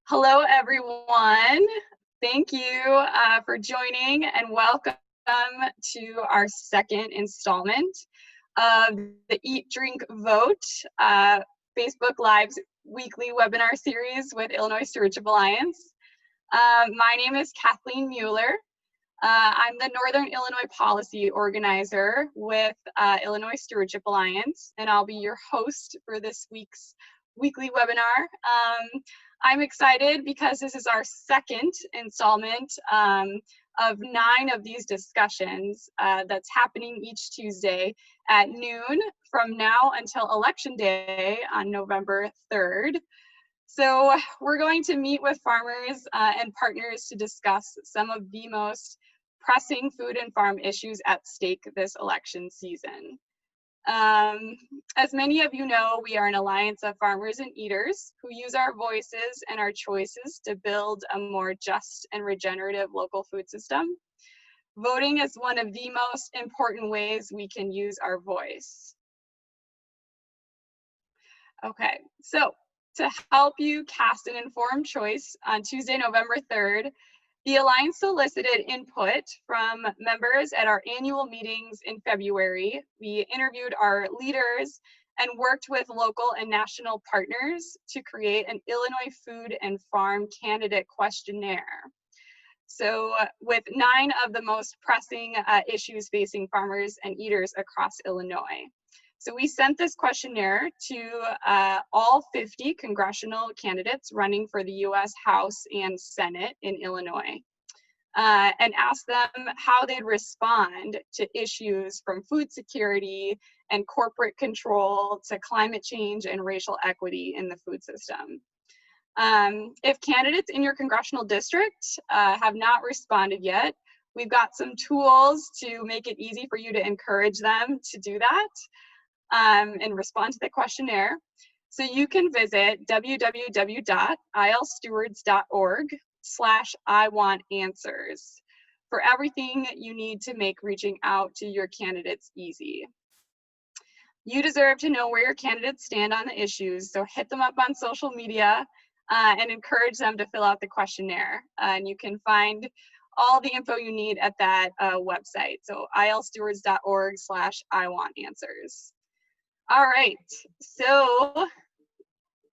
Hello, everyone. Thank you for joining and welcome to our second installment of the Eat, Drink, Vote Facebook Live's weekly webinar series with Illinois Stewardship Alliance. My name is Kathleen Mueller. I'm the Northern Illinois Policy Organizer with Illinois Stewardship Alliance, and I'll be your host for this week's weekly webinar. I'm excited because this is our second installment of 9 of these discussions that's happening each Tuesday at noon from now until Election Day on November 3rd. So we're going to meet with farmers and partners to discuss some of the most pressing food and farm issues at stake this election season. As many of you know, we are an alliance of farmers and eaters who use our voices and our choices to build a more just and regenerative local food system. Voting is one of the most important ways we can use our voice. Okay, so to help you cast an informed choice on Tuesday, November 3rd, the Alliance solicited input from members at our annual meetings in February. We interviewed our leaders and worked with local and national partners to create an Illinois Food and Farm Candidate Questionnaire. So with 9 of the most pressing issues facing farmers and eaters across Illinois. So we sent this questionnaire to all 50 congressional candidates running for the U.S. House and Senate in Illinois and asked them how they'd respond to issues from food security and corporate control to climate change and racial equity in the food system. If candidates in your congressional district have not responded yet, we've got some tools to make it easy for you to encourage them to do that. And respond to the questionnaire. So you can visit www.ilstewards.org/IWantAnswers for everything you need to make reaching out to your candidates easy. You deserve to know where your candidates stand on the issues, so hit them up on social media and encourage them to fill out the questionnaire. And you can find all the info you need at that website, so ilstewards.org/IWantAnswers. All right, so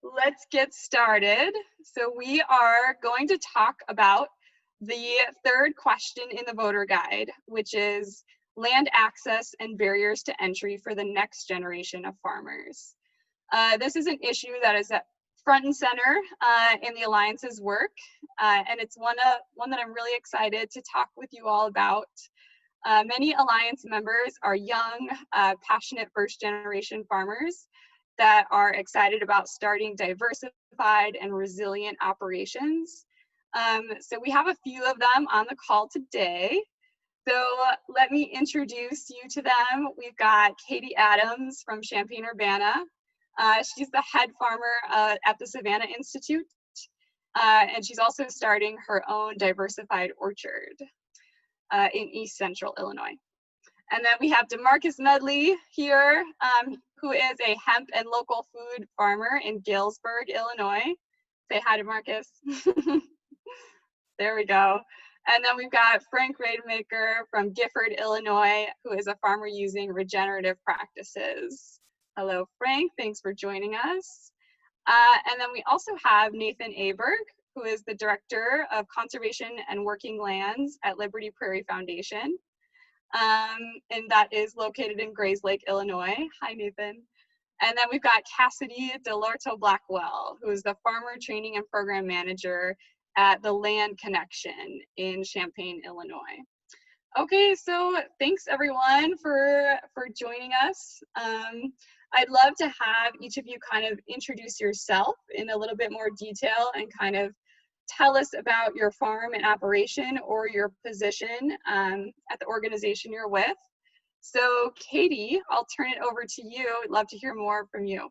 let's get started. So we are going to talk about the third question in the voter guide, which is land access and barriers to entry for the next generation of farmers. This is an issue that is at front and center in the Alliance's work, and it's one that I'm really excited to talk with you all about. Many Alliance members are young, passionate first-generation farmers that are excited about starting diversified and resilient operations. So we have a few of them on the call today. So let me introduce you to them. We've got Katie Adams from Champaign-Urbana. She's the head farmer at the Savanna Institute, and she's also starting her own diversified orchard in East Central Illinois. And then we have Demarkius Medley here, who is a hemp and local food farmer in Galesburg, Illinois. Say hi, Demarkius. There we go. And then we've got Frank Rademacher from Gifford, Illinois, who is a farmer using regenerative practices. Hello, Frank. Thanks for joining us. And then we also have Nathan Aaberg, who is the Director of Conservation and Working Lands at Liberty Prairie Foundation. And that is located in Grayslake, Illinois. Hi, Nathan. And then we've got Cassidy Dellorto-Blackwell, who is the Farmer Training and Program Manager at the Land Connection in Champaign, Illinois. Okay, so thanks everyone for joining us. I'd love to have each of you kind of introduce yourself in a little bit more detail and kind of tell us about your farm and operation or your position at the organization you're with. So Katie, I'll turn it over to you. I'd love to hear more from you.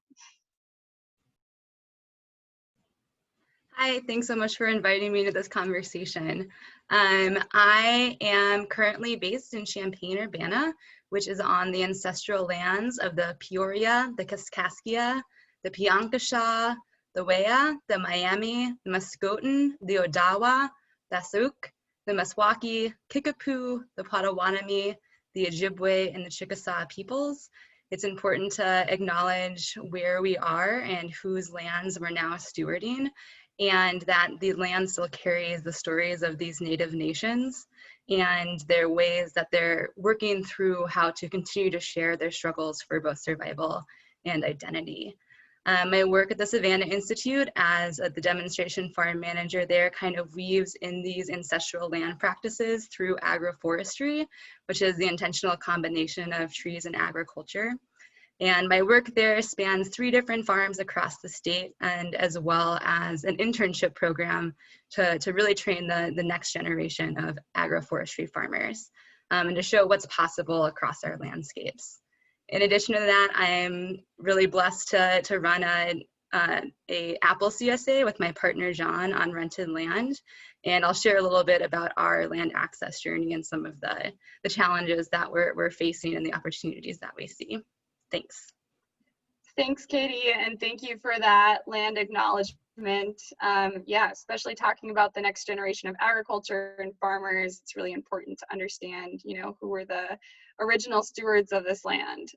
Hi, thanks so much for inviting me to this conversation. I am currently based in Champaign-Urbana, which is on the ancestral lands of the Peoria, the Kaskaskia, the Piankashaw, the Wea, the Miami, the Muscotan, the Odawa, the Asuk, the Meskwaki, Kickapoo, the Potawatomi, the Ojibwe, and the Chickasaw peoples. It's important to acknowledge where we are and whose lands we're now stewarding, and that the land still carries the stories of these Native nations and their ways that they're working through how to continue to share their struggles for both survival and identity. My work at the Savanna Institute as the demonstration farm manager there kind of weaves in these ancestral land practices through agroforestry, which is the intentional combination of trees and agriculture. And my work there spans 3 different farms across the state, and as well as an internship program to really train the next generation of agroforestry farmers and to show what's possible across our landscapes. In addition to that, I'm really blessed to run a Apple CSA with my partner John on rented land, and I'll share a little bit about our land access journey and some of the challenges that we're facing and the opportunities that we see. Thanks. Thanks, Katie, and thank you for that land acknowledgement. Yeah, especially talking about the next generation of agriculture and farmers, it's really important to understand, you know, who were the original stewards of this land.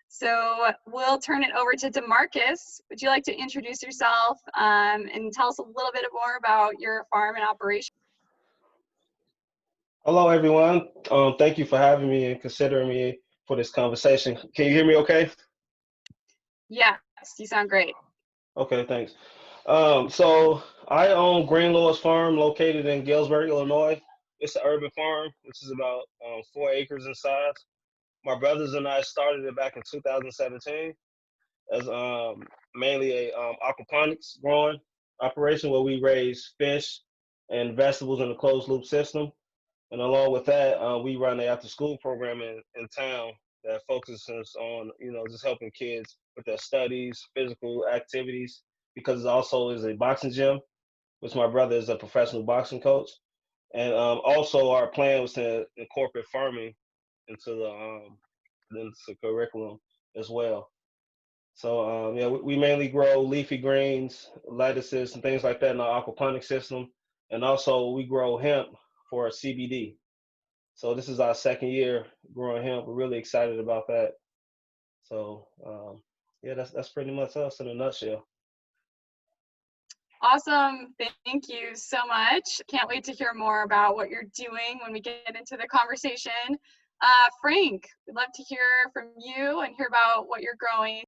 So we'll turn it over to Demarkius. Would you like to introduce yourself and tell us a little bit more about your farm and operation? Hello, everyone. Thank you for having me and considering me for this conversation. Can you hear me okay? Yes, you sound great. Okay, thanks. So I own Greenlords Farm located in Galesburg, Illinois. It's an urban farm. This is about 4 acres in size. My brothers and I started it back in 2017 as mainly a aquaponics growing operation where we raise fish and vegetables in a closed loop system. And along with that, we run an after school program in town that focuses on, you know, just helping kids with their studies, physical activities, because it also is a boxing gym, which my brother is a professional boxing coach. And also our plan was to incorporate farming into the curriculum as well. So yeah, we mainly grow leafy greens, lettuces, and things like that in our aquaponics system. And also we grow hemp for CBD. So this is our 2nd year growing hemp. We're really excited about that. So yeah, that's pretty much us in a nutshell. Awesome. Thank you so much. Can't wait to hear more about what you're doing when we get into the conversation. Frank, we'd love to hear from you and hear about what you're growing.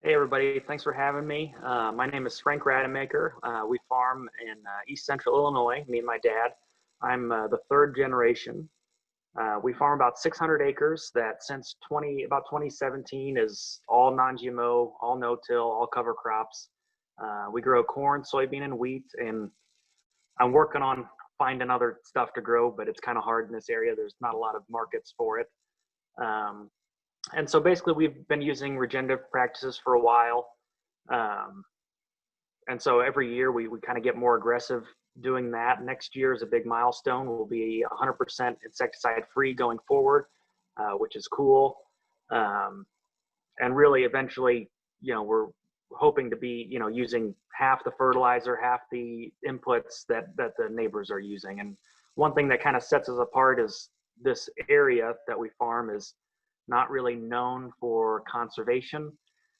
Hey everybody, thanks for having me. My name is Frank Rademacher. We farm in East Central Illinois, me and my dad. I'm the 3rd generation. We farm about 600 acres that since about 2017 is all non-GMO, all no-till, all cover crops. We grow corn, soybean, and wheat, and I'm working on finding other stuff to grow, but it's kind of hard in this area. There's not a lot of markets for it. And so basically we've been using regenerative practices for a while. And so every year we kind of get more aggressive doing that. Next year is a big milestone. We'll be 100% insecticide free going forward, which is cool. And really eventually, you know, we're hoping to be, you know, using half the fertilizer, half the inputs that the neighbors are using. And one thing that kind of sets us apart is this area that we farm is not really known for conservation.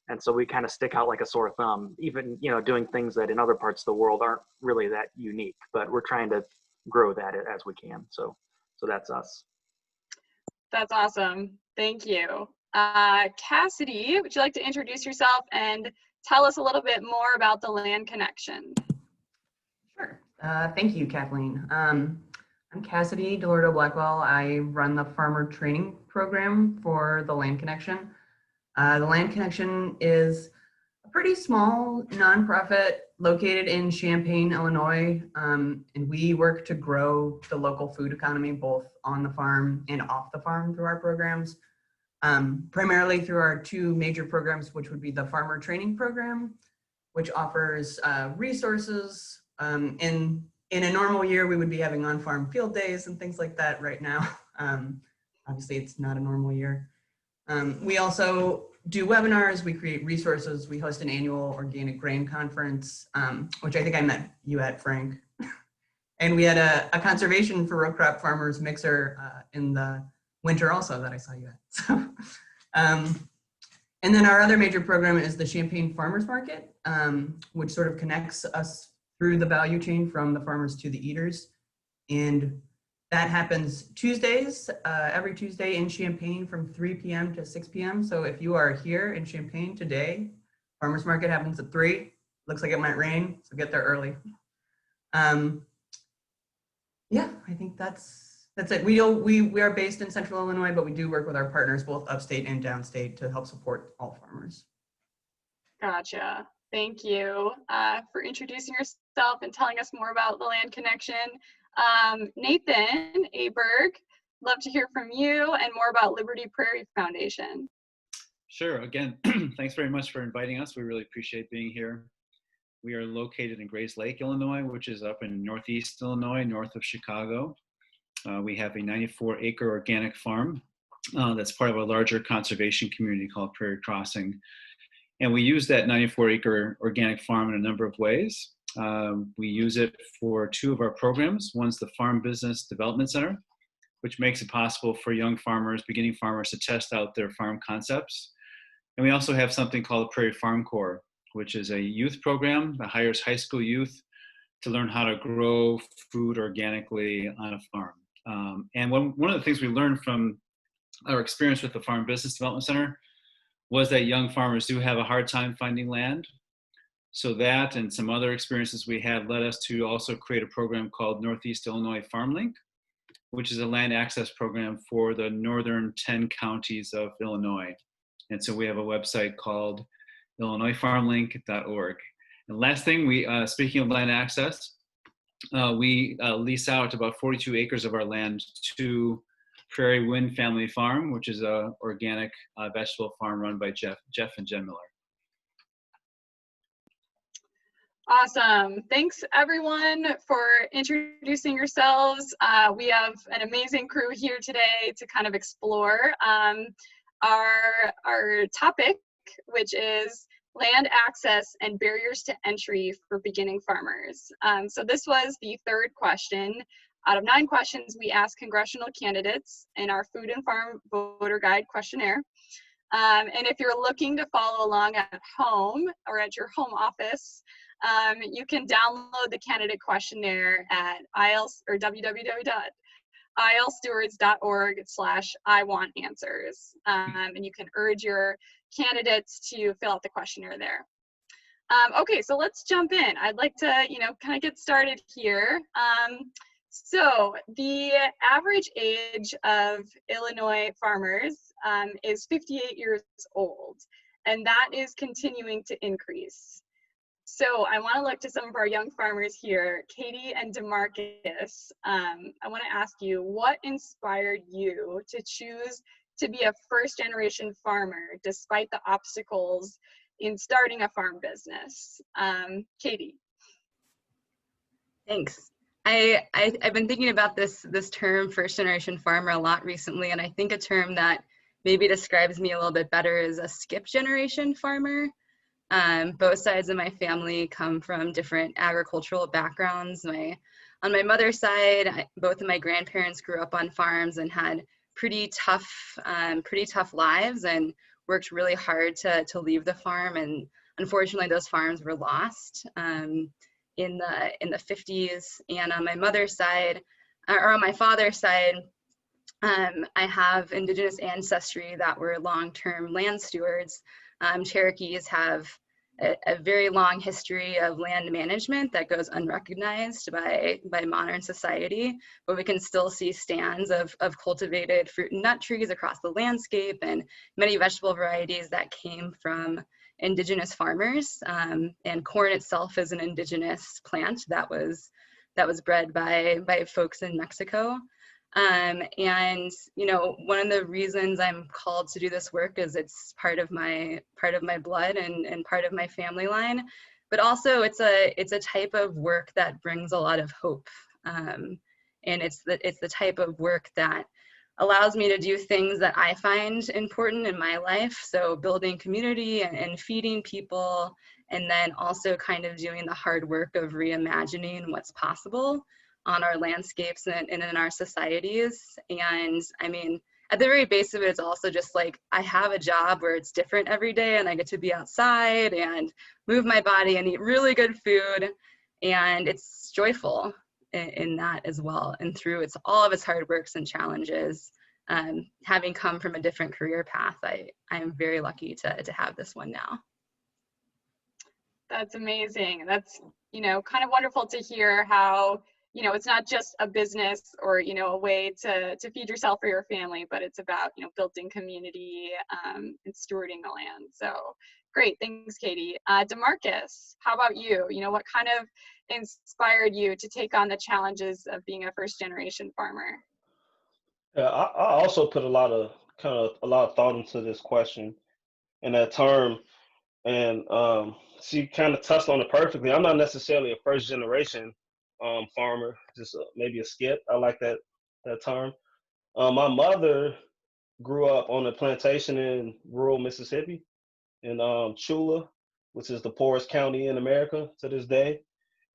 And so we kind of stick out like a sore thumb, even, you know, doing things that in other parts of the world aren't really that unique, but we're trying to grow that as we can. So that's us. That's awesome. Thank you. Cassidy, would you like to introduce yourself and tell us a little bit more about the Land Connection? Sure. Thank you, Kathleen. I'm Cassidy, Dellorto-Blackwell. I run the farmer training program for the Land Connection. The Land Connection is a pretty small nonprofit located in Champaign, Illinois, and we work to grow the local food economy both on the farm and off the farm through our programs. Primarily through our 2 major programs, which would be the farmer training program, which offers resources. In a normal year, we would be having on-farm field days and things like that right now. Obviously, it's not a normal year. We also do webinars, we create resources, we host an annual organic grain conference, which I think I met you at, Frank. And we had a conservation for row crop farmers mixer in the winter also that I saw you at. So, and then our other major program is the Champaign Farmers Market, which sort of connects us through the value chain from the farmers to the eaters. And that happens Tuesdays, every Tuesday in Champaign from 3 p.m. to 6 p.m. So if you are here in Champaign today, Farmers Market happens at 3. Looks like it might rain, so get there early. Yeah, I think that's it. We are based in Central Illinois, but we do work with our partners both upstate and downstate to help support all farmers. Gotcha. Thank you for introducing yourself and telling us more about the Land Connection. Nathan Aaberg, love to hear from you and more about Liberty Prairie Foundation. Sure. Again, thanks very much for inviting us. We really appreciate being here. We are located in Grayslake, Illinois, which is up in northeast Illinois, north of Chicago. We have a 94-acre organic farm that's part of a larger conservation community called Prairie Crossing. And we use that 94-acre organic farm in a number of ways. We use it for 2 of our programs. One's the Farm Business Development Center, which makes it possible for young farmers, beginning farmers, to test out their farm concepts. And we also have something called the Prairie Farm Corps, which is a youth program that hires high school youth to learn how to grow food organically on a farm. And one of the things we learned from our experience with the Farm Business Development Center was that young farmers do have a hard time finding land. So that and some other experiences we had led us to also create a program called Northeast Illinois Farmlink, which is a land access program for the northern 10 counties of Illinois. And so we have a website called illinoisfarmlink.org. And last thing, speaking of land access, we lease out about 42 acres of our land to Prairie Wind Family Farm, which is an organic vegetable farm run by Jeff and Jen Miller. Awesome. Thanks everyone for introducing yourselves. We have an amazing crew here today to kind of explore our topic, which is land access and barriers to entry for beginning farmers. So this was the 3rd question out of 9 questions we asked congressional candidates in our Food and Farm Voter Guide questionnaire. And if you're looking to follow along at home or at your home office, you can download the candidate questionnaire at ilstewards.org/I-want-answers. And you can urge your candidates to fill out the questionnaire there. Okay, so let's jump in. I'd like to, kind of get started here. So the average age of Illinois farmers is 58 years old, and that is continuing to increase. So I want to look to some of our young farmers here, Katie and Demarkius. I want to ask you, what inspired you to choose to be a first-generation farmer despite the obstacles in starting a farm business? Katie. Thanks. I've been thinking about this term first-generation farmer a lot recently, and I think a term that maybe describes me a little bit better is a skip-generation farmer. Both sides of my family come from different agricultural backgrounds. On my mother's side, both of my grandparents grew up on farms and had pretty tough lives and worked really hard to leave the farm. And unfortunately, those farms were lost in the 50s. And on my mother's side, or on my father's side, I have Indigenous ancestry that were long-term land stewards. Cherokees have a very long history of land management that goes unrecognized by modern society, but we can still see stands of cultivated fruit and nut trees across the landscape and many vegetable varieties that came from Indigenous farmers. And corn itself is an indigenous plant that was bred by folks in Mexico. And one of the reasons I'm called to do this work is it's part of my blood and part of my family line, but also it's a type of work that brings a lot of hope. And it's the type of work that allows me to do things that I find important in my life. So building community and feeding people, and then also kind of doing the hard work of reimagining what's possible on our landscapes and in our societies. And I mean, at the very base of it, it's also just like I have a job where it's different every day, and I get to be outside and move my body and eat really good food, and it's joyful in that as well. And through all of its hard works and challenges, having come from a different career path, I am very lucky to have this one now. That's amazing. That's, kind of wonderful to hear how, it's not just a business or, a way to feed yourself or your family, but it's about, building community and stewarding the land. So great. Thanks, Katie. Demarkius, how about you? What kind of inspired you to take on the challenges of being a first generation farmer? Yeah, I also put a lot of thought into this question and that term, and she kind of touched on it perfectly. I'm not necessarily a first generation farmer, just maybe a skip. I like that term. My mother grew up on a plantation in rural Mississippi, in Chula, which is the poorest county in America to this day.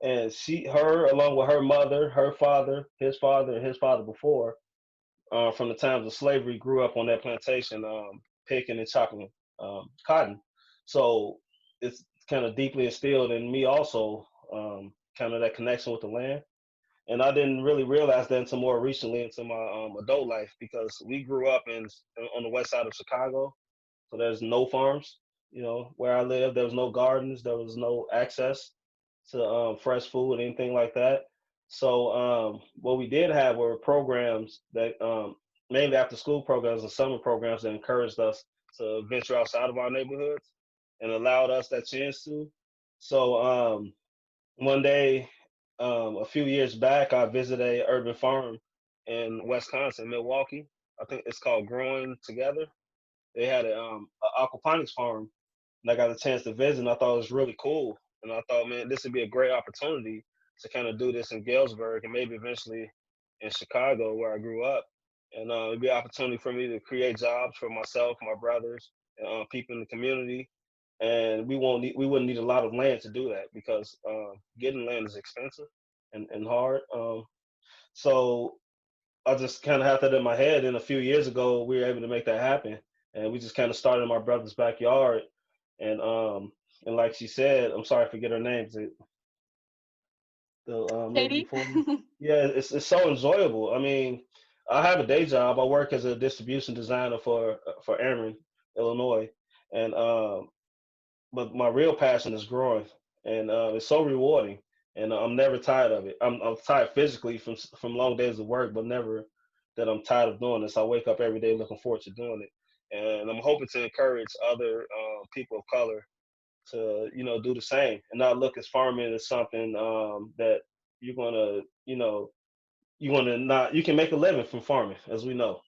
And her, along with her mother, her father, and his father before, from the times of slavery, grew up on that plantation, picking and chopping cotton. So it's kind of deeply instilled in me also, kind of that connection with the land. And I didn't really realize that until more recently into my adult life, because we grew up on the west side of Chicago. So there's no farms, where I live. There was no gardens. There was no access to fresh food, anything like that. So what we did have were programs that mainly after school programs and summer programs that encouraged us to venture outside of our neighborhoods and allowed us that chance to. So one day, a few years back, I visited a urban farm in Wisconsin, Milwaukee. I think it's called Growing Together. They had a aquaponics farm, and I got a chance to visit, and I thought it was really cool. And I thought, man, this would be a great opportunity to kind of do this in Galesburg and maybe eventually in Chicago, where I grew up. And it'd be an opportunity for me to create jobs for myself, my brothers, and people in the community. And we wouldn't need a lot of land to do that, because getting land is expensive and hard. So I just kind of had that in my head. And a few years ago, we were able to make that happen. And we just kind of started in my brother's backyard. And like she said, I'm sorry I forget her name. The lady Katie? before me. Yeah, it's so enjoyable. I mean, I have a day job. I work as a distribution designer for Aaberg, Illinois, and but my real passion is growing, and it's so rewarding. And I'm never tired of it. I'm tired physically from long days of work, but never that I'm tired of doing this. I wake up every day looking forward to doing it, and I'm hoping to encourage other people of color to do the same and not look at farming as something that you're gonna you can make a living from farming, as we know,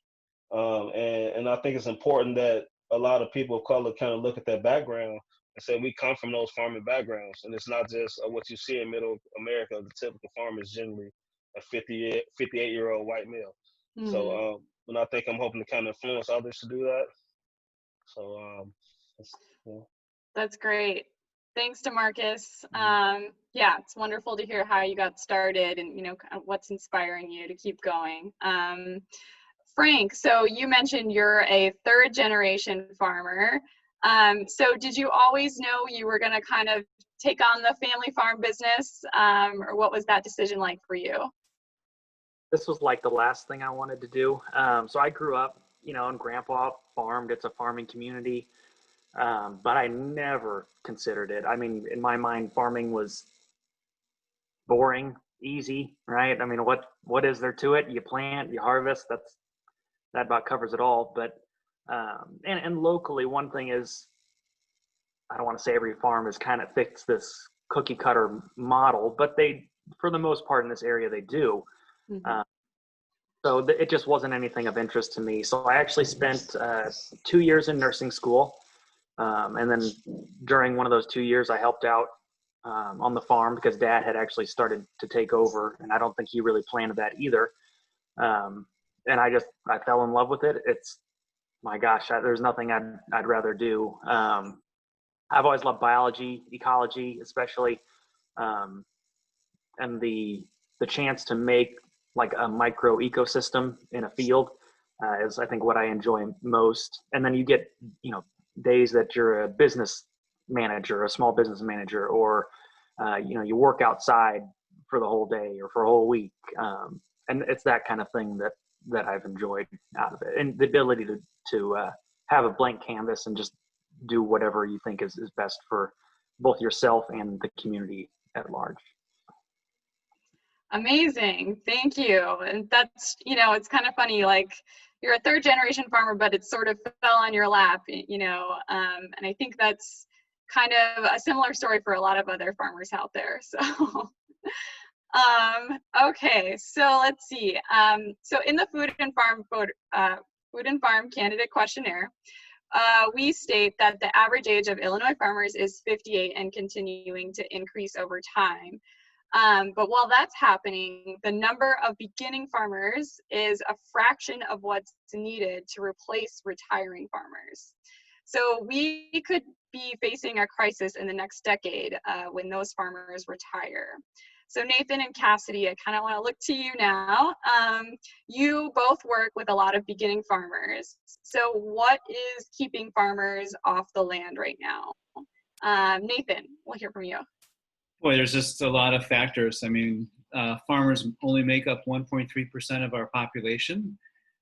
and I think it's important that a lot of people of color kind of look at that background and say we come from those farming backgrounds, and it's not just what you see in middle America. The typical farmer is generally a 58-year-old white male. Mm-hmm. So and I think I'm hoping to kind of influence others to do that. So That's great. Thanks, Demarkius. Yeah, it's wonderful to hear how you got started and, kind of what's inspiring you to keep going. Frank, so you mentioned you're a third generation farmer. So did you always know you were going to kind of take on the family farm business, or what was that decision like for you? This was like the last thing I wanted to do. So I grew up, and Grandpa farmed. It's a farming community. But I never considered it. I mean, in my mind, farming was boring, easy, right? I mean, what is there to it? You plant, you harvest. That about covers it all. But and locally, one thing is, I don't want to say every farm is kind of fits this cookie cutter model, but they, for the most part in this area, they do. Mm-hmm. So it just wasn't anything of interest to me. So I actually spent 2 years in nursing school. And then during one of those 2 years, I helped out on the farm because Dad had actually started to take over, and I don't think he really planned that either. and I fell in love with it. It's, my gosh, there's nothing I'd rather do. I've always loved biology, ecology, especially, and the chance to make like a micro ecosystem in a field is, I think, what I enjoy most. And then you get, days that you're a business manager, a small business manager, or you work outside for the whole day or for a whole week, and it's that kind of thing that I've enjoyed out of it, and the ability to have a blank canvas and just do whatever you think is best for both yourself and the community at large. Amazing. Thank you. And that's, it's kind of funny, like you're a third generation farmer, but it sort of fell on your lap, and I think that's kind of a similar story for a lot of other farmers out there. So, okay, so let's see. So in the Food and Farm Candidate Questionnaire, we state that the average age of Illinois farmers is 58 and continuing to increase over time. But while that's happening, the number of beginning farmers is a fraction of what's needed to replace retiring farmers. So we could be facing a crisis in the next decade when those farmers retire. So Nathan and Cassidy, I kind of want to look to you now. You both work with a lot of beginning farmers. So what is keeping farmers off the land right now? Nathan, we'll hear from you. Boy, there's just a lot of factors. I mean, farmers only make up 1.3% of our population.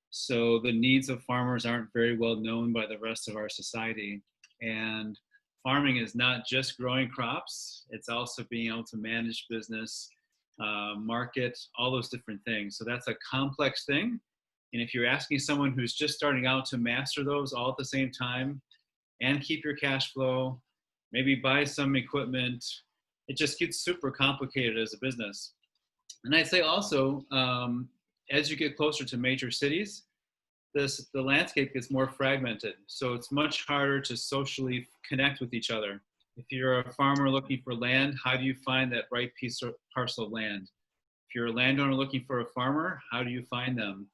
So the needs of farmers aren't very well known by the rest of our society. And farming is not just growing crops, it's also being able to manage business, market, all those different things. So that's a complex thing. And if you're asking someone who's just starting out to master those all at the same time and keep your cash flow, maybe buy some equipment, it just gets super complicated as a business. And I'd say also, as you get closer to major cities, the landscape gets more fragmented. So it's much harder to socially connect with each other. If you're a farmer looking for land, how do you find that right parcel of land? If you're a landowner looking for a farmer, how do you find them?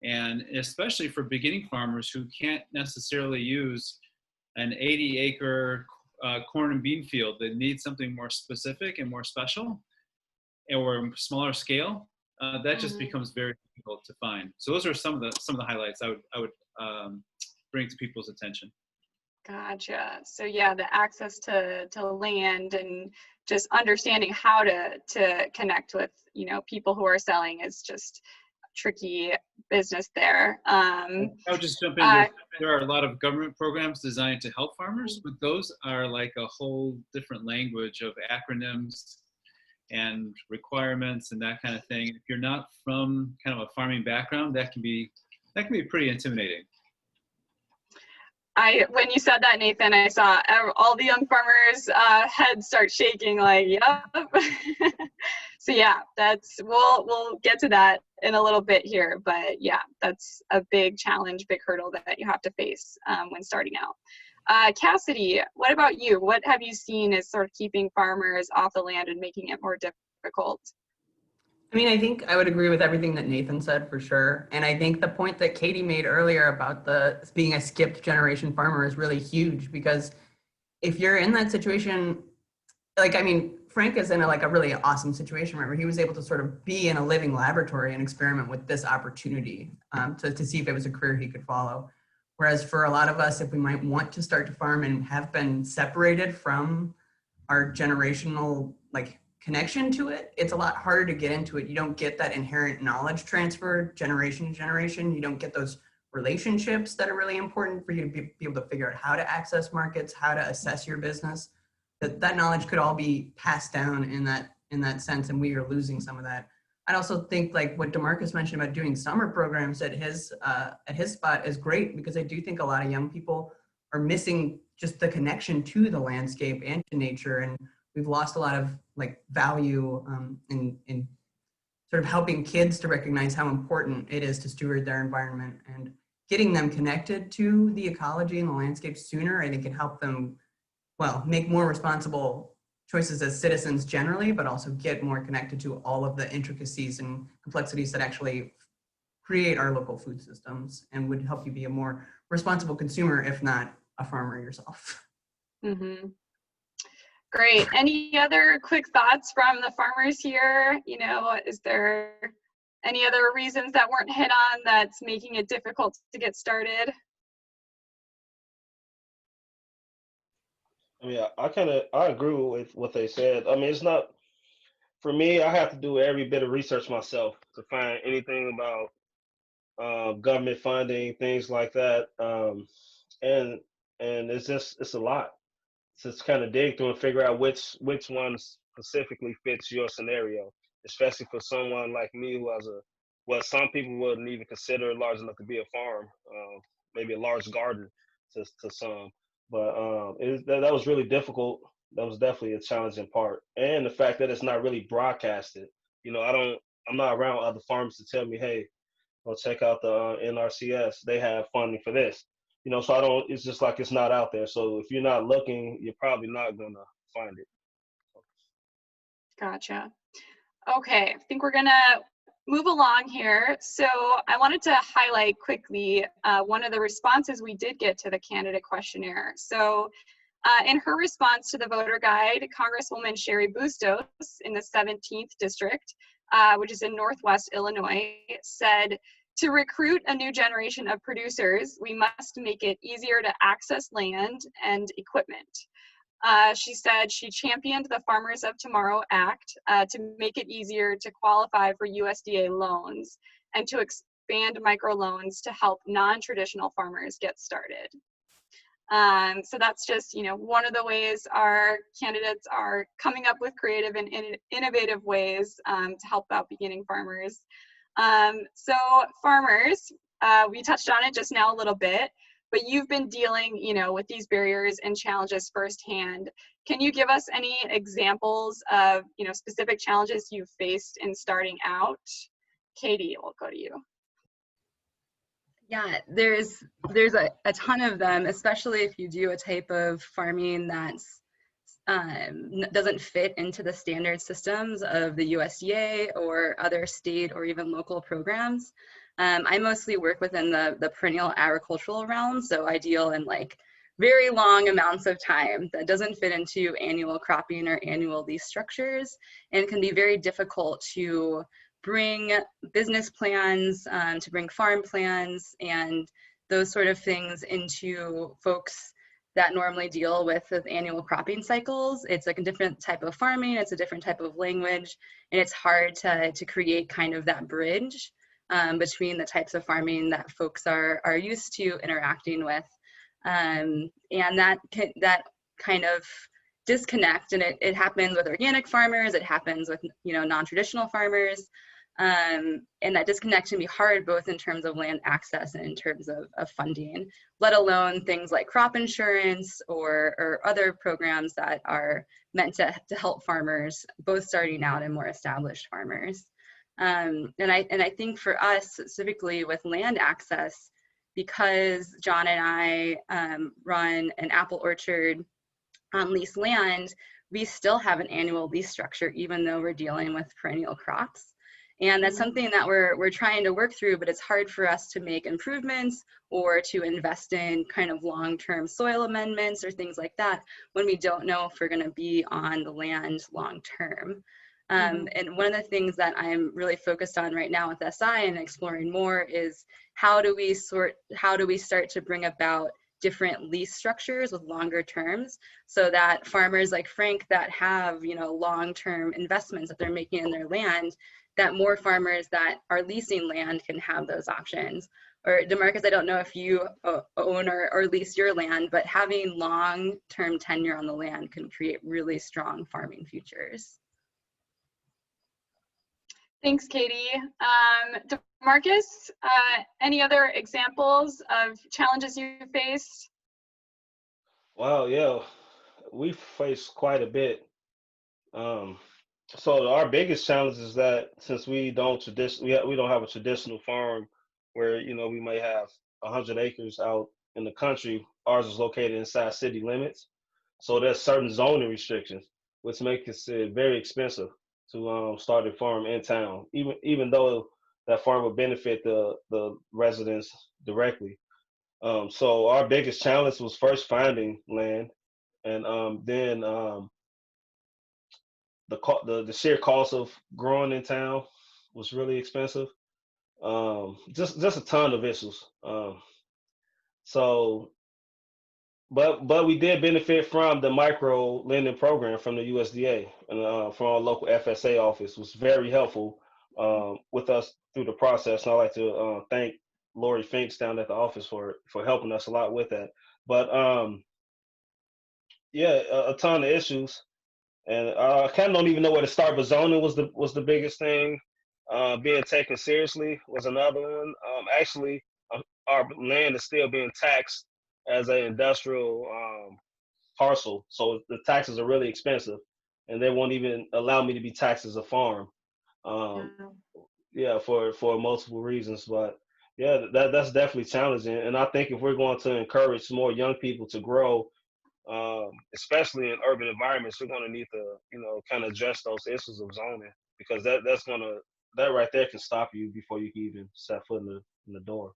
And especially for beginning farmers who can't necessarily use an 80-acre corn and bean field, they need something more specific and more special, or smaller scale. That just becomes very difficult to find. So those are some of the highlights I would bring to people's attention. Gotcha. So yeah, the access to land and just understanding how to connect with people who are selling is just tricky business there. I would just jump in. There are a lot of government programs designed to help farmers, but those are like a whole different language of acronyms and requirements and that kind of thing. If you're not from kind of a farming background, that can be pretty intimidating. When you said that, Nathan, I saw all the young farmers' heads start shaking, like, yep. So yeah, we'll get to that in a little bit here, but yeah, that's a big challenge, big hurdle that you have to face when starting out. Cassidy, what about you? What have you seen as sort of keeping farmers off the land and making it more difficult? I mean, I think I would agree with everything that Nathan said for sure. And I think the point that Katie made earlier about being a skipped generation farmer is really huge, because if you're in that situation, like, I mean, Frank is in a really awesome situation, right, where he was able to sort of be in a living laboratory and experiment with this opportunity to see if it was a career he could follow. Whereas for a lot of us, if we might want to start to farm and have been separated from our generational connection to it, it's a lot harder to get into it. You don't get that inherent knowledge transfer generation to generation. You don't get those relationships that are really important for you to be able to figure out how to access markets, how to assess your business. That knowledge could all be passed down in that sense, and we are losing some of that. I also think what Demarkius mentioned about doing summer programs at his spot is great, because I do think a lot of young people are missing just the connection to the landscape and to nature, and we've lost a lot of value in sort of helping kids to recognize how important it is to steward their environment, and getting them connected to the ecology and the landscape sooner. I think can help them, make more responsible choices as citizens generally, but also get more connected to all of the intricacies and complexities that actually create our local food systems and would help you be a more responsible consumer, if not a farmer yourself. Mm-hmm. Great. Any other quick thoughts from the farmers here? You know, is there any other reasons that weren't hit on that's making it difficult to get started? I mean, I agree with what they said. I mean, it's not, for me, I have to do every bit of research myself to find anything about government funding, things like that. And it's a lot to kind of dig through and figure out which one specifically fits your scenario, especially for someone like me who has what some people wouldn't even consider large enough to be a farm, maybe a large garden to some. But that was really difficult. That was definitely a challenging part, and the fact that it's not really broadcasted. You know, I'm not around other farmers to tell me, hey, go check out the NRCS. They have funding for this. You know, so I don't. It's just like it's not out there. So if you're not looking, you're probably not gonna find it. Gotcha. Okay, I think we're gonna move along here. So I wanted to highlight quickly one of the responses we did get to the candidate questionnaire. So in her response to the voter guide, Congresswoman Sherry Bustos in the 17th district, which is in Northwest Illinois, said, to recruit a new generation of producers, we must make it easier to access land and equipment. She said she championed the Farmers of Tomorrow Act to make it easier to qualify for USDA loans and to expand microloans to help non-traditional farmers get started. So that's just, you know, one of the ways our candidates are coming up with creative and innovative ways to help out beginning farmers. So farmers, we touched on it just now a little bit, but you've been dealing, you know, with these barriers and challenges firsthand. Can you give us any examples of, you know, specific challenges you've faced in starting out? Katie, we'll go to you. Yeah, there's a ton of them, especially if you do a type of farming that's doesn't fit into the standard systems of the USDA or other state or even local programs. I mostly work within the perennial agricultural realm, so I deal in like very long amounts of time that doesn't fit into annual cropping or annual lease structures, and can be very difficult to bring business plans, to bring farm plans and those sort of things into folks that normally deal with annual cropping cycles. It's like a different type of farming, it's a different type of language, and it's hard to create kind of that bridge between the types of farming that folks are used to interacting with. And that kind of disconnect, and it happens with organic farmers, it happens with, you know, non-traditional farmers, and that disconnect can be hard both in terms of land access and in terms of funding, let alone things like crop insurance or other programs that are meant to help farmers, both starting out and more established farmers. And I think for us specifically with land access, because John and I run an apple orchard on leased land, we still have an annual lease structure, even though we're dealing with perennial crops. And that's something that we're trying to work through, but it's hard for us to make improvements or to invest in kind of long-term soil amendments or things like that when we don't know if we're going to be on the land long-term. And one of the things that I'm really focused on right now with SI and exploring more is how do we start to bring about different lease structures with longer terms, so that farmers like Frank that have, you know, long-term investments that they're making in their land, that more farmers that are leasing land can have those options. Or Demarkius, I don't know if you own or lease your land, but having long-term tenure on the land can create really strong farming futures. Thanks, Katie. Demarkius, any other examples of challenges you faced? Wow, yeah, we faced quite a bit. So our biggest challenge is that since we don't have a traditional farm where, you know, we may have 100 acres out in the country, ours is located inside city limits. So there's certain zoning restrictions, which makes it very expensive to start a farm in town. Even though that farm would benefit the residents directly. So our biggest challenge was first finding land, and then the sheer cost of growing in town was really expensive. Just a ton of issues. So, but we did benefit from the micro lending program from the USDA and from our local FSA office was very helpful with us through the process. And I'd like to thank Lori Finks down at the office for helping us a lot with that. But yeah, a ton of issues, and I kind of don't even know where to start. But zoning was the biggest thing. Being taken seriously was another one. Actually, our land is still being taxed as an industrial parcel, so the taxes are really expensive, and they won't even allow me to be taxed as a farm. Yeah, for multiple reasons, but yeah, that's definitely challenging. And I think if we're going to encourage more young people to grow, especially in urban environments, we're going to need to, kind of address those issues of zoning, because that right there can stop you before you can even set foot in the door.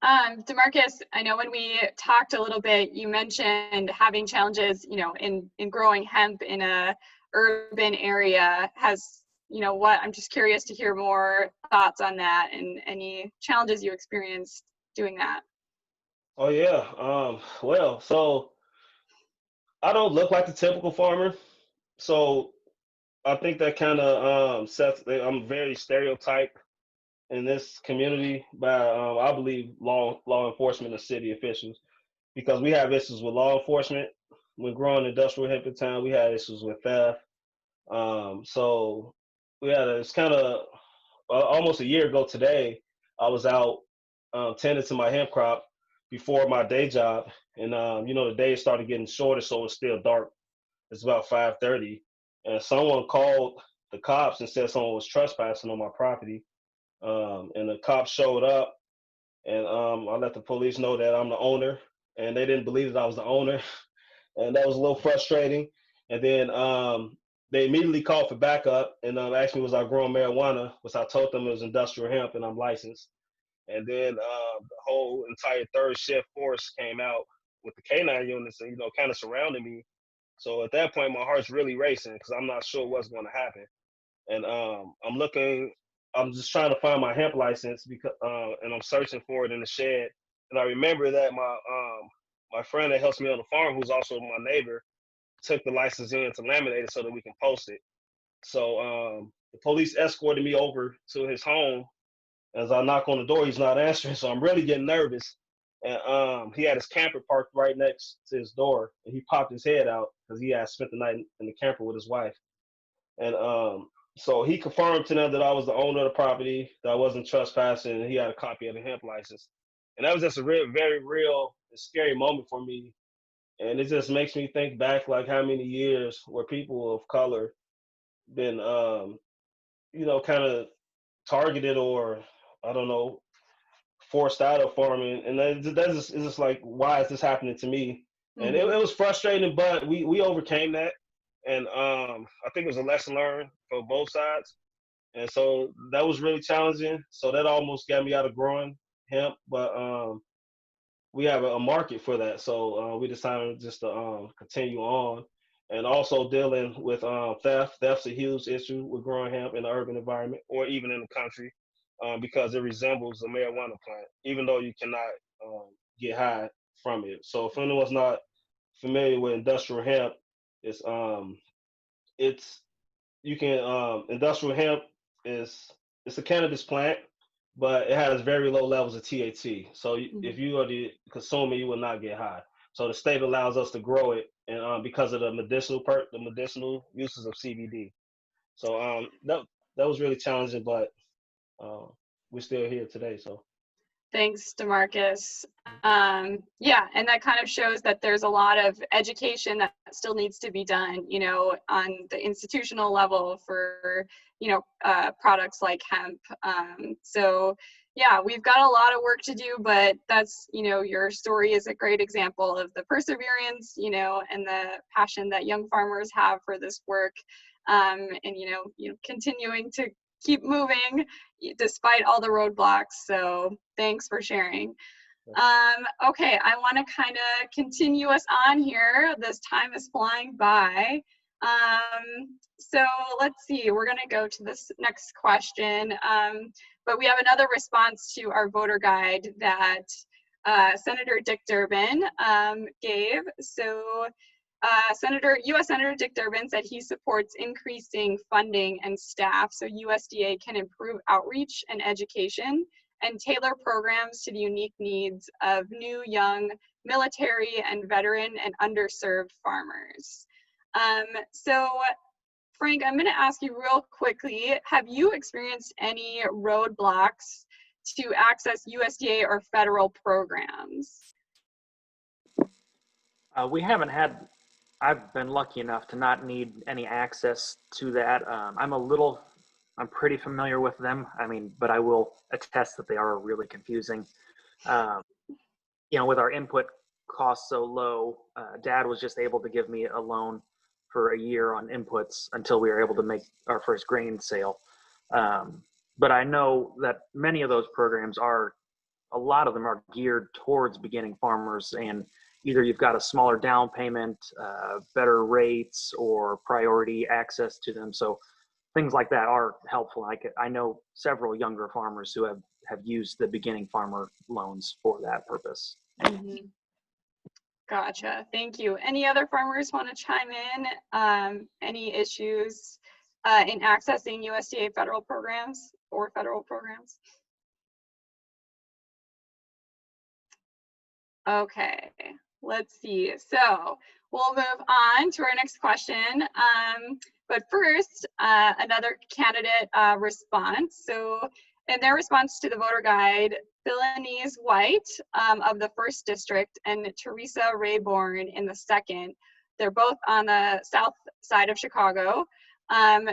Demarkius, I know when we talked a little bit, you mentioned having challenges, in growing hemp in a urban area. I'm just curious to hear more thoughts on that and any challenges you experienced doing that. Oh yeah. Well, so I don't look like the typical farmer, so I think that kind of I'm very stereotyped in this community by I believe law enforcement and city officials, because we have issues with law enforcement. When growing industrial hemp in town, we had issues with theft. So it's kind of almost a year ago today, I was out tending to my hemp crop before my day job, and the days started getting shorter, so it's still dark. It's about 5:30, and someone called the cops and said someone was trespassing on my property. And the cops showed up, and I let the police know that I'm the owner, and they didn't believe that I was the owner, and that was a little frustrating. And then they immediately called for backup and asked me was I growing marijuana, which I told them it was industrial hemp and I'm licensed. And then the whole entire third shift force came out with the K9 units and kind of surrounding me. So at that point, my heart's really racing because I'm not sure what's going to happen. And I'm just trying to find my hemp license because, and I'm searching for it in the shed. And I remember that my friend that helps me on the farm, who's also my neighbor, took the license in to laminate it so that we can post it. So the police escorted me over to his home. As I knock on the door, he's not answering, so I'm really getting nervous. And he had his camper parked right next to his door, and he popped his head out because he had spent the night in the camper with his wife. And so he confirmed to them that I was the owner of the property, that I wasn't trespassing, and he had a copy of the hemp license. And that was just a very real and scary moment for me. And it just makes me think back, like, how many years where people of color been, kind of targeted or, I don't know, forced out of farming. And it's just like, why is this happening to me? Mm-hmm. And it was frustrating, but we overcame that. And I think it was a lesson learned for both sides. And so that was really challenging. So that almost got me out of growing hemp, but we have a market for that. So we decided just to continue on. And also dealing with theft. Theft's a huge issue with growing hemp in the urban environment or even in the country because it resembles a marijuana plant, even though you cannot get high from it. So if anyone's not familiar with industrial hemp, industrial hemp it's a cannabis plant, but it has very low levels of THC. So if you are the consumer, you will not get high. So the state allows us to grow it, and because of the medicinal uses of CBD. So that was really challenging, but we're still here today. So. Thanks, Demarkius. Yeah, and that kind of shows that there's a lot of education that still needs to be done, on the institutional level for, products like hemp. So yeah, we've got a lot of work to do, but that's, your story is a great example of the perseverance, and the passion that young farmers have for this work, and, continuing to keep moving despite all the roadblocks. So thanks for sharing. Okay, I want to kind of continue us on here. This time is flying by. So let's see, we're going to go to this next question. But we have another response to our voter guide that Senator Dick Durbin gave. So U.S. Senator Dick Durbin said he supports increasing funding and staff so USDA can improve outreach and education and tailor programs to the unique needs of new, young, military, and veteran and underserved farmers. So Frank, I'm going to ask you real quickly, have you experienced any roadblocks to access USDA or federal programs? We haven't had, I've been lucky enough to not need any access to that. I'm pretty familiar with them. I mean, but I will attest that they are really confusing. You know, with our input costs so low, Dad was just able to give me a loan for a year on inputs until we were able to make our first grain sale. But I know that many of those programs a lot of them are geared towards beginning farmers, and either you've got a smaller down payment, better rates, or priority access to them. So things like that are helpful. I know several younger farmers who have used the beginning farmer loans for that purpose. Mm-hmm. Gotcha, thank you. Any other farmers want to chime in? Any issues in accessing USDA federal programs or federal programs? Okay, let's see. So we'll move on to our next question. But first, another candidate response. So in their response to the voter guide, Philanese White of the 1st District and Teresa Rayborn in the 2nd, they're both on the south side of Chicago,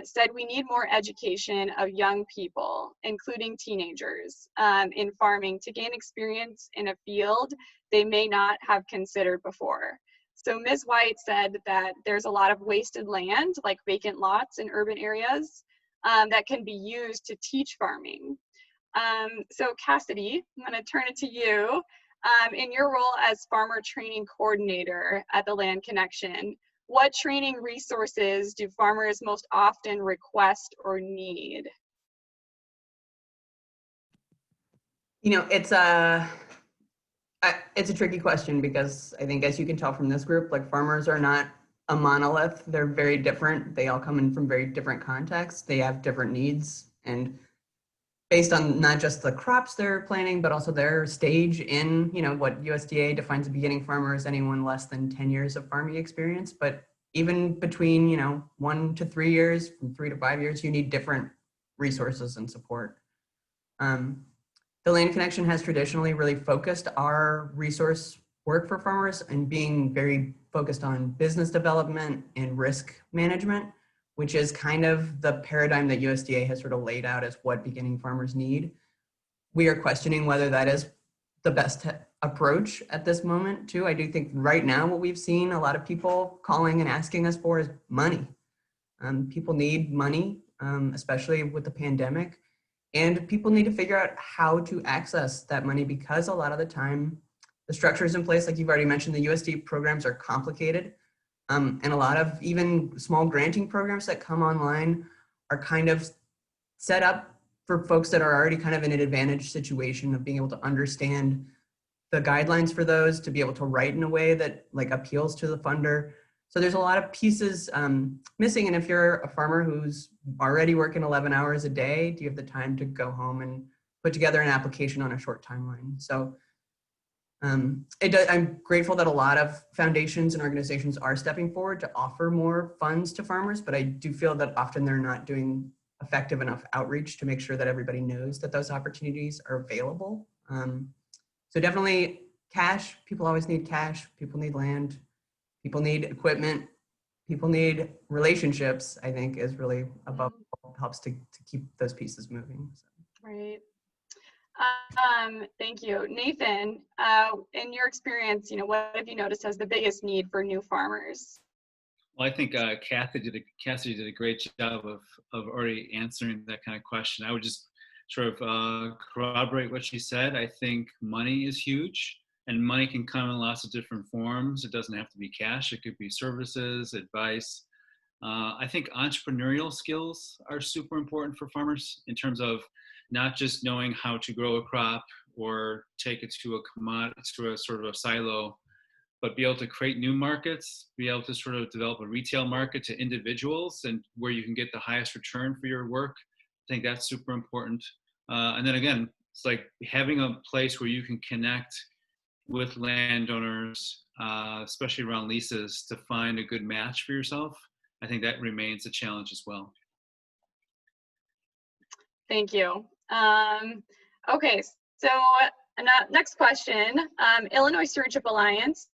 said we need more education of young people, including teenagers, in farming to gain experience in a field they may not have considered before. So Ms. White said that there's a lot of wasted land, like vacant lots in urban areas, that can be used to teach farming. So Cassidy, I'm going to turn it to you. In your role as farmer training coordinator at the Land Connection, what training resources do farmers most often request or need? You know, it's a tricky question because I think, as you can tell from this group, like, farmers are not a monolith. They're very different. They all come in from very different contexts. They have different needs, and based on not just the crops they're planting, but also their stage in, you know, what USDA defines a beginning farmer as anyone less than 10 years of farming experience. But even between, you know, 1 to 3 years, from 3 to 5 years, you need different resources and support. The Land Connection has traditionally really focused our resource work for farmers and being very focused on business development and risk management, which is kind of the paradigm that USDA has sort of laid out as what beginning farmers need. We are questioning whether that is the best approach at this moment too. I do think right now what we've seen a lot of people calling and asking us for is money. People need money, especially with the pandemic. And people need to figure out how to access that money, because a lot of the time the structures in place, like you've already mentioned, the USDA programs are complicated. And a lot of even small granting programs that come online are kind of set up for folks that are already kind of in an advantaged situation of being able to understand the guidelines for those, to be able to write in a way that like appeals to the funder. So there's a lot of pieces missing. And if you're a farmer who's already working 11 hours a day, do you have the time to go home and put together an application on a short timeline? So I'm grateful that a lot of foundations and organizations are stepping forward to offer more funds to farmers, but I do feel that often they're not doing effective enough outreach to make sure that everybody knows that those opportunities are available. So definitely cash. People always need cash. People need land. People need equipment. People need relationships, I think, is really above all, helps to keep those pieces moving. So. Right. Thank you. Nathan, in your experience, you know, what have you noticed as the biggest need for new farmers? Well, I think Cassidy did a great job of already answering that kind of question. I would just sort of corroborate what she said. I think money is huge, and money can come in lots of different forms. It doesn't have to be cash. It could be services, advice. I think entrepreneurial skills are super important for farmers in terms of not just knowing how to grow a crop or take it to a commodity, to a sort of a silo, but be able to create new markets, be able to sort of develop a retail market to individuals and where you can get the highest return for your work. I think that's super important. And then again, it's like having a place where you can connect with landowners, especially around leases, to find a good match for yourself. I think that remains a challenge as well. Thank you. Okay, so next question. Illinois Stewardship Alliance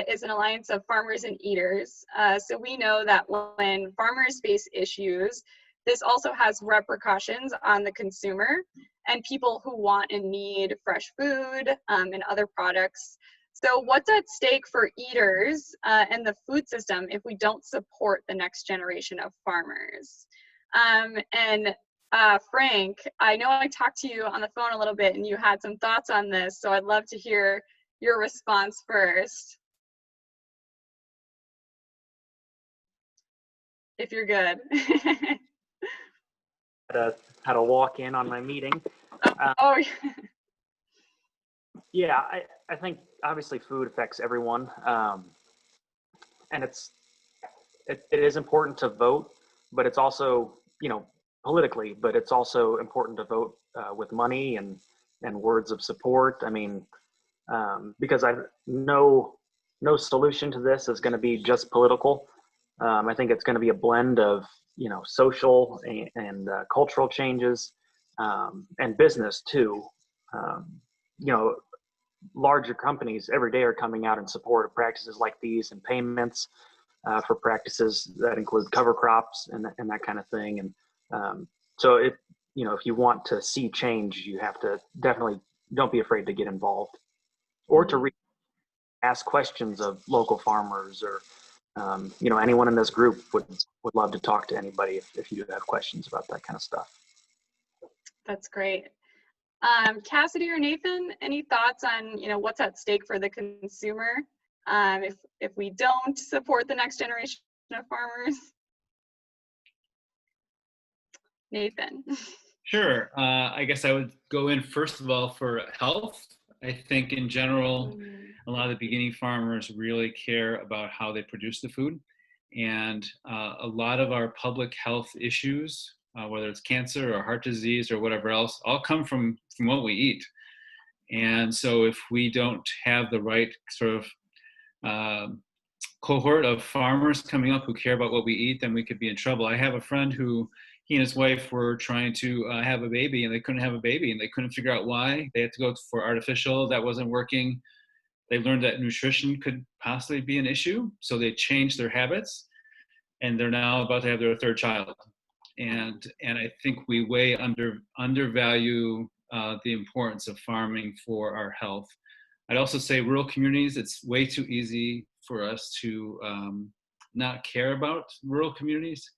is an alliance of farmers and eaters. So we know that when farmers face issues, this also has repercussions on the consumer and people who want and need fresh food and other products. So what's at stake for eaters and the food system if we don't support the next generation of farmers? Frank, I know I talked to you on the phone a little bit and you had some thoughts on this, so I'd love to hear your response first. If you're good. Had to walk in on my meeting. Yeah, I think obviously food affects everyone, and it is important to vote, but it's also, you know, politically, but it's also important to vote with money and words of support. I mean, because no solution to this is going to be just political. I think it's going to be a blend of, you know, social and cultural changes, and business too. You know, larger companies every day are coming out in support of practices like these and payments for practices that include cover crops and that kind of thing. And so you know, if you want to see change, you have to definitely, don't be afraid to get involved or to ask questions of local farmers or, you know, anyone in this group would love to talk to anybody if you have questions about that kind of stuff. That's great. Cassidy or Nathan, any thoughts on, you know, what's at stake for the consumer if we don't support the next generation of farmers? Nathan. Sure. I guess I would go in first of all for health. I think in general, a lot of the beginning farmers really care about how they produce the food. And a lot of our public health issues, whether it's cancer or heart disease or whatever else, all come from what we eat. And so if we don't have the right sort of cohort of farmers coming up who care about what we eat, then we could be in trouble. I have a friend who, he and his wife were trying to have a baby and they couldn't have a baby and they couldn't figure out why. They had to go for artificial, that wasn't working. They learned that nutrition could possibly be an issue. So they changed their habits and they're now about to have their third child. And I think we way undervalue the importance of farming for our health. I'd also say rural communities, it's way too easy for us to not care about rural communities.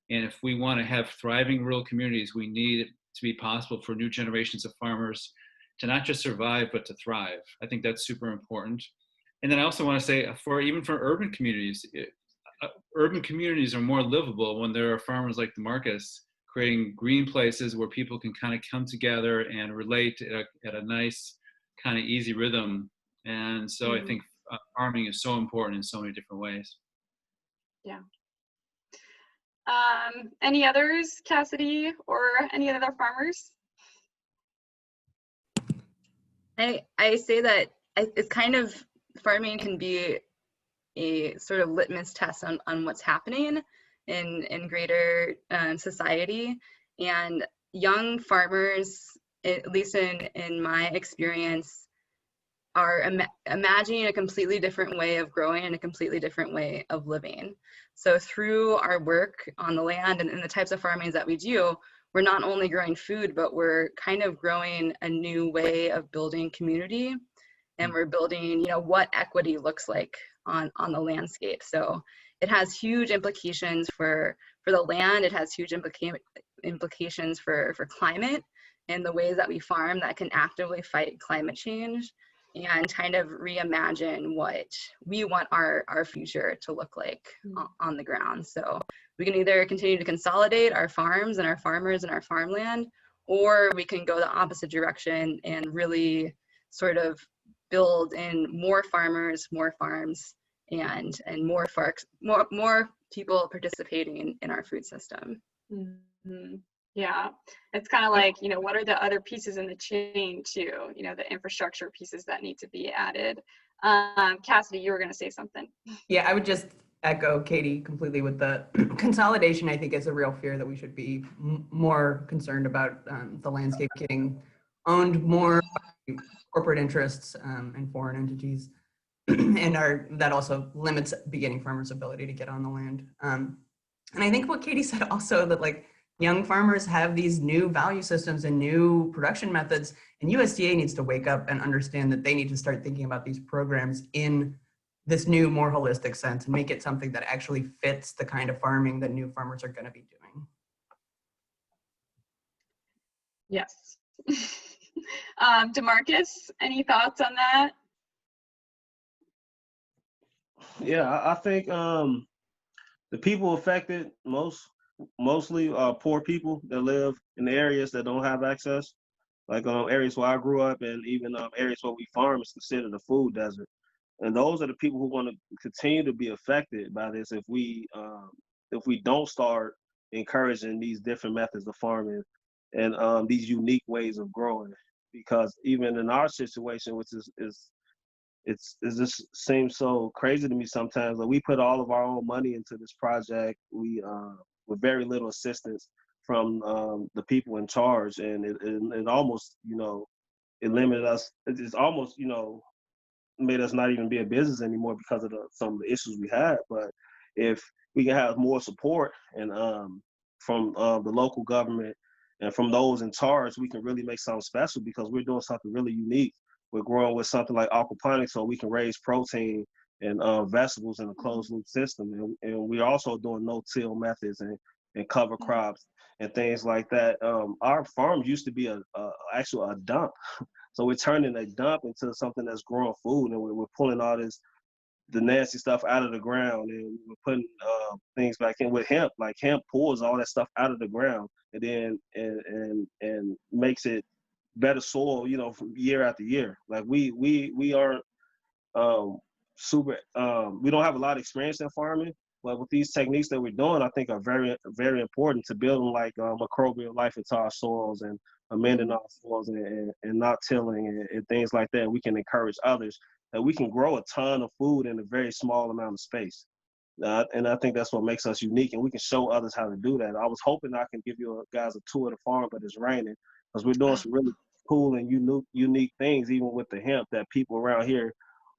And if we want to have thriving rural communities, we need it to be possible for new generations of farmers to not just survive, but to thrive. I think that's super important. And then I also want to say even for urban communities, urban communities are more livable when there are farmers like Demarkius creating green places where people can kind of come together and relate at a nice kind of easy rhythm. And so I think farming is so important in so many different ways. Yeah. Any others, Cassidy, or any other farmers? I say that it's kind of, farming can be a sort of litmus test on what's happening in greater society. And young farmers, at least in my experience, are imagining a completely different way of growing and a completely different way of living. So through our work on the land and the types of farming that we do, we're not only growing food, but we're kind of growing a new way of building community. And we're building, you know, what equity looks like on the landscape. So it has huge implications for the land. It has huge implications for climate and the ways that we farm that can actively fight climate change and kind of reimagine what we want our future to look like on the ground. So we can either continue to consolidate our farms and our farmers and our farmland, or we can go the opposite direction and really sort of build in more farmers, more farms, and more people participating in our food system. Mm-hmm. Yeah, it's kind of like, you know, what are the other pieces in the chain too? You know, the infrastructure pieces that need to be added. Cassidy, you were going to say something. Yeah, I would just echo Katie completely with the consolidation. I think is a real fear that we should be more concerned about the landscape getting owned more by corporate interests and foreign entities, and that also limits beginning farmers' ability to get on the land. And I think what Katie said also, that like young farmers have these new value systems and new production methods, and USDA needs to wake up and understand that they need to start thinking about these programs in this new, more holistic sense and make it something that actually fits the kind of farming that new farmers are going to be doing. Yes. Demarkius, any thoughts on that? Yeah, I think the people affected mostly are poor people that live in the areas that don't have access, like areas where I grew up, and even areas where we farm is considered a food desert. And those are the people who are going to continue to be affected by this if we don't start encouraging these different methods of farming and these unique ways of growing. Because even in our situation, which it just seems so crazy to me sometimes, like we put all of our own money into this project, we with very little assistance from the people in charge, and it almost, you know, it limited us. It's almost, you know, made us not even be a business anymore because of some of the issues we had. But if we can have more support and from the local government and from those in charge, we can really make something special, because we're doing something really unique. We're growing with something like aquaponics, so we can raise protein and vegetables in a closed loop system. And we're also doing no-till methods and cover crops and things like that. Our farm used to be actually a dump. So we're turning a dump into something that's growing food, and we're pulling all the nasty stuff out of the ground, and we're putting things back in with hemp. Like hemp pulls all that stuff out of the ground and then and makes it better soil, you know, from year after year. Like we aren't we don't have a lot of experience in farming, but with these techniques that we're doing, I think are very, very important to building like microbial life into our soils and amending our soils and not tilling and things like that. We can encourage others that we can grow a ton of food in a very small amount of space. And I think that's what makes us unique, and we can show others how to do that. I was hoping I can give you guys a tour of the farm, but it's raining, because we're doing some really cool and unique things, even with the hemp, that people around here,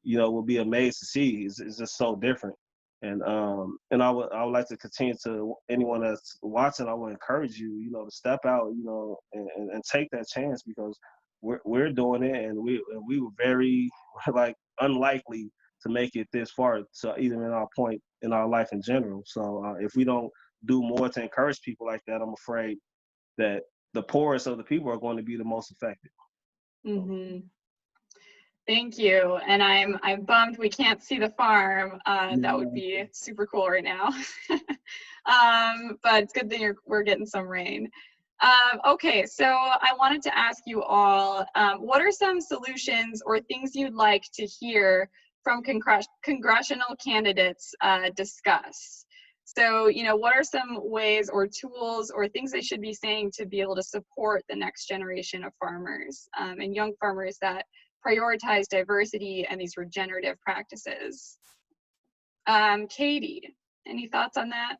you know, will be amazed to see. It's just so different. And I would like to continue to, anyone that's watching, I would encourage you, you know, to step out, you know, and take that chance, because we're doing it, and we were very like unlikely to make it this far, so even in our point in our life in general. So if we don't do more to encourage people like that, I'm afraid that the poorest of the people are going to be the most affected. Mm-hmm. Thank you. And I'm bummed we can't see the farm. That would be super cool right now. But it's good that we're getting some rain. Okay, so I wanted to ask you all, what are some solutions or things you'd like to hear from congressional candidates discuss? So, you know, what are some ways or tools or things they should be saying to be able to support the next generation of farmers and young farmers that prioritize diversity and these regenerative practices? Katie, any thoughts on that?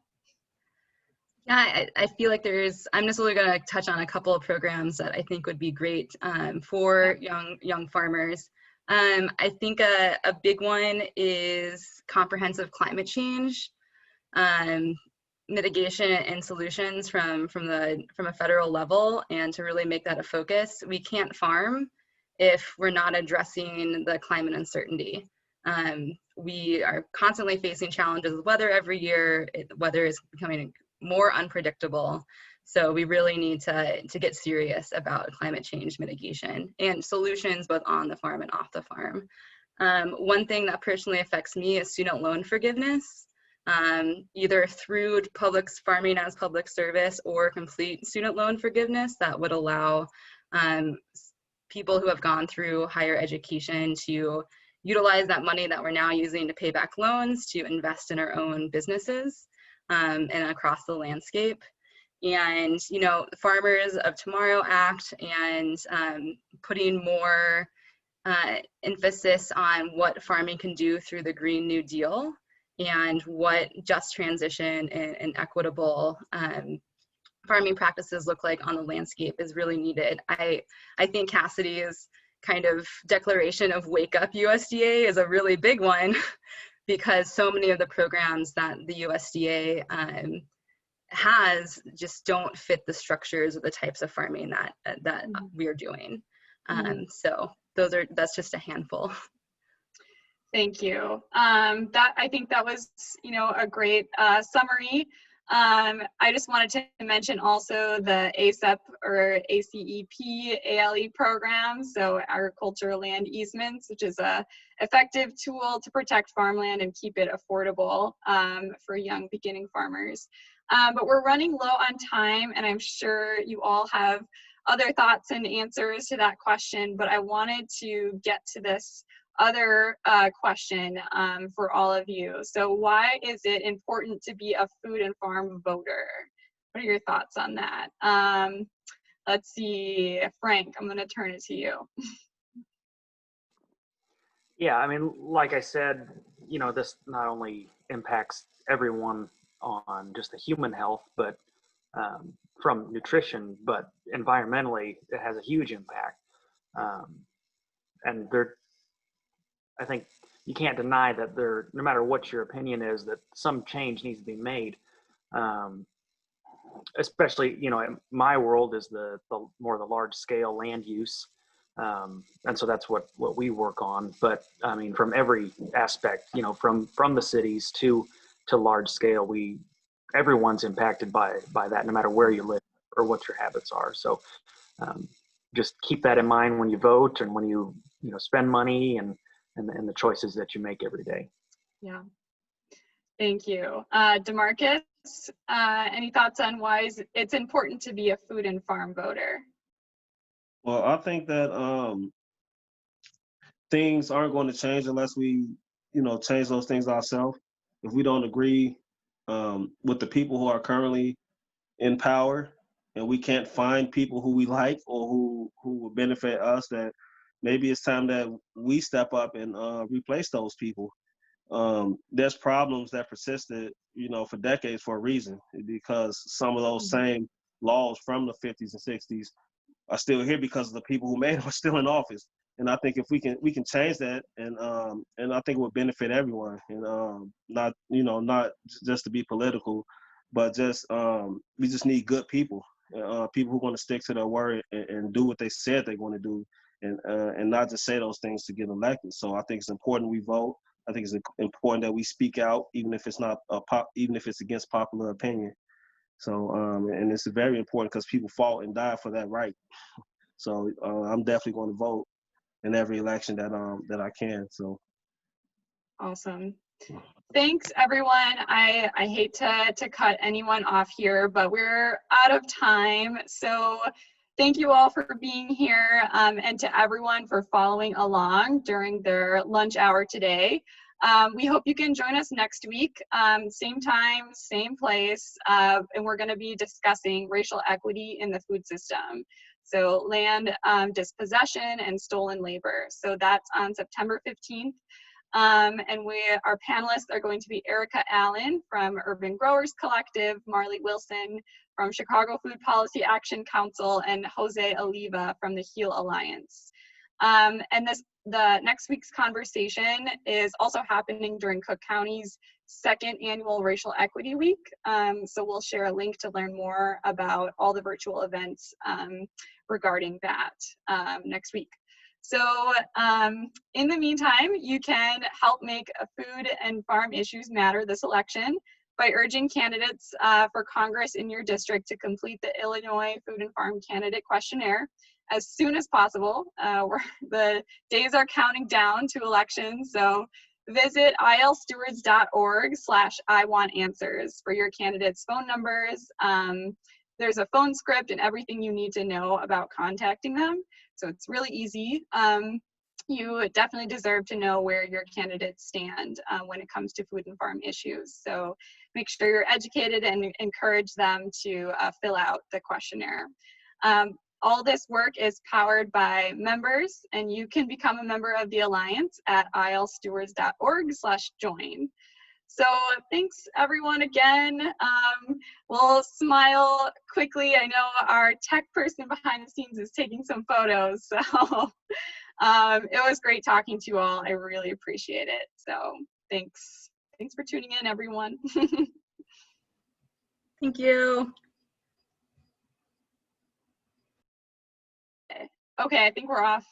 Yeah, I feel like I'm just only going to touch on a couple of programs that I think would be great for young farmers. I think a big one is comprehensive climate change mitigation and solutions from a federal level, and to really make that a focus. We can't farm if we're not addressing the climate uncertainty. we are constantly facing challenges with weather every year. Weather is becoming more unpredictable. So we really need to get serious about climate change mitigation and solutions both on the farm and off the farm. One thing that personally affects me is student loan forgiveness, either through farming as public service or complete student loan forgiveness that would allow people who have gone through higher education to utilize that money that we're now using to pay back loans to invest in our own businesses and across the landscape. And, you know, the Farmers of Tomorrow Act and putting more emphasis on what farming can do through the Green New Deal and what just transition and equitable farming practices look like on the landscape is really needed. I think Cassidy's kind of declaration of Wake Up USDA is a really big one because so many of the programs that the USDA has just don't fit the structures of the types of farming that we are doing. So that's just a handful. Thank you. I think that was, you know, a great summary. I just wanted to mention also the ACEP or ACEP ALE program, so agricultural land easements, which is a effective tool to protect farmland and keep it affordable for young beginning farmers. But we're running low on time, and I'm sure you all have other thoughts and answers to that question, but I wanted to get to this other question for all of you. So why is it important to be a food and farm voter? What are your thoughts on that? Let's see, Frank, I'm gonna turn it to you. Yeah, I mean, like I said, you know, this not only impacts everyone on just the human health, but from nutrition, but environmentally, it has a huge impact. And I think you can't deny that no matter what your opinion is, that some change needs to be made. Especially, you know, in my world is the more the large scale land use. And so that's what we work on. But I mean, from every aspect, you know, from the cities to large scale, everyone's impacted by that, no matter where you live or what your habits are. So just keep that in mind when you vote and when you spend money and the choices that you make every day. Yeah, thank you. Demarkius, any thoughts on why it's important to be a food and farm voter? Well, I think that things aren't going to change unless we, change those things ourselves. If we don't agree with the people who are currently in power, and we can't find people who we like or who will benefit us, that maybe it's time that we step up and replace those people. There's problems that persisted, for decades for a reason, because some of those same laws from the 50s and 60s are still here because the people who made them are still in office. And I think if we can change that, and I think it would benefit everyone, and not just to be political, but just we just need good people, people who are going to stick to their word and do what they said they're going to do, and not just say those things to get elected. So I think it's important we vote. I think it's important that we speak out, even if it's not even if it's against popular opinion. So and it's very important because people fought and died for that right. So I'm definitely going to vote in every election that I can. So awesome. Thanks, everyone. I hate to cut anyone off here, but we're out of time. So thank you all for being here, and to everyone for following along during their lunch hour today. We hope you can join us next week, same time, same place, and we're going to be discussing racial equity in the food system. So land dispossession and stolen labor. So that's on September 15th. And our panelists are going to be Erica Allen from Urban Growers Collective, Marley Wilson from Chicago Food Policy Action Council, and Jose Oliva from the HEAL Alliance. And the next week's conversation is also happening during Cook County's second annual Racial Equity Week. So we'll share a link to learn more about all the virtual events regarding that next week. So in the meantime, you can help make food and farm issues matter this election by urging candidates for Congress in your district to complete the Illinois Food and Farm Candidate Questionnaire as soon as possible. The days are counting down to elections, so visit ilstewards.org/IWantAnswers for your candidates' phone numbers. There's a phone script and everything you need to know about contacting them, so it's really easy. You definitely deserve to know where your candidates stand when it comes to food and farm issues. So make sure you're educated and encourage them to fill out the questionnaire. All this work is powered by members, and you can become a member of the Alliance at ilstewards.org/join. So thanks everyone again. We'll smile quickly. I know our tech person behind the scenes is taking some photos, so it was great talking to you all. I really appreciate it. So thanks for tuning in, everyone. Thank you. Okay, I think we're off.